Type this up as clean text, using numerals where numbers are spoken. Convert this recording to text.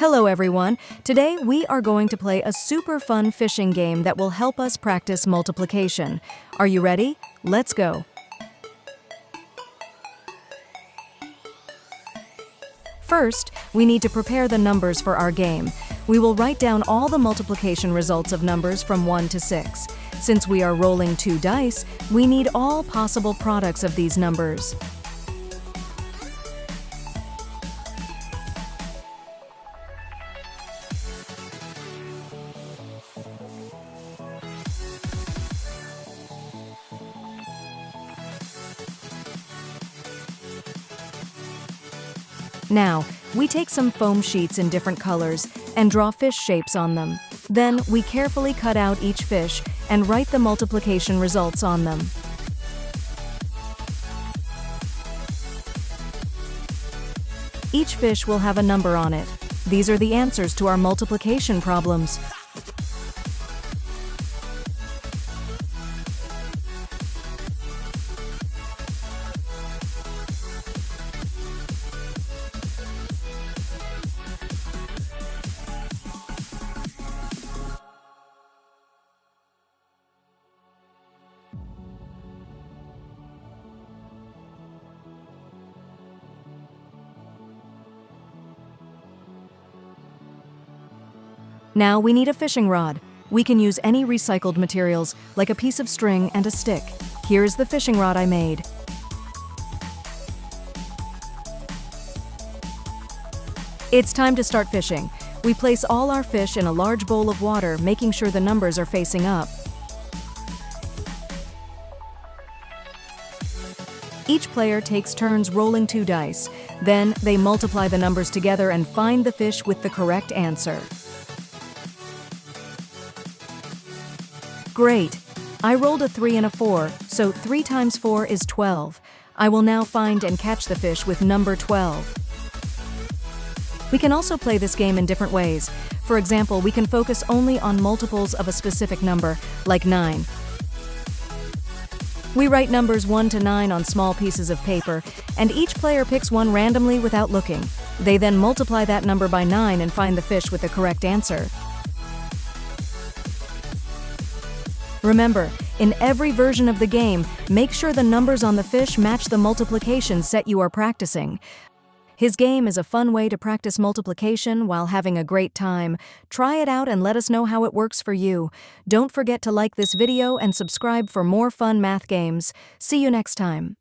Hello everyone! Today we are going to play a super fun fishing game that will help us practice multiplication. Are you ready? Let's go! First, we need to prepare the numbers for our game. We will write down all the multiplication results of numbers from 1 to 6. Since we are rolling 2 dice, we need all possible products of these numbers. Now, we take some foam sheets in different colors and draw fish shapes on them. Then, we carefully cut out each fish and write the multiplication results on them. Each fish will have a number on it. These are the answers to our multiplication problems. Now we need a fishing rod. We can use any recycled materials, like a piece of string and a stick. Here's the fishing rod I made. It's time to start fishing. We place all our fish in a large bowl of water, making sure the numbers are facing up. Each player takes turns rolling 2 dice. Then they multiply the numbers together and find the fish with the correct answer. Great! I rolled a 3 and a 4, so 3 times 4 is 12. I will now find and catch the fish with number 12. We can also play this game in different ways. For example, we can focus only on multiples of a specific number, like 9. We write numbers 1 to 9 on small pieces of paper, and each player picks one randomly without looking. They then multiply that number by 9 and find the fish with the correct answer. Remember, in every version of the game, make sure the numbers on the fish match the multiplication set you are practicing. His game is a fun way to practice multiplication while having a great time. Try it out and let us know how it works for you. Don't forget to like this video and subscribe for more fun math games. See you next time.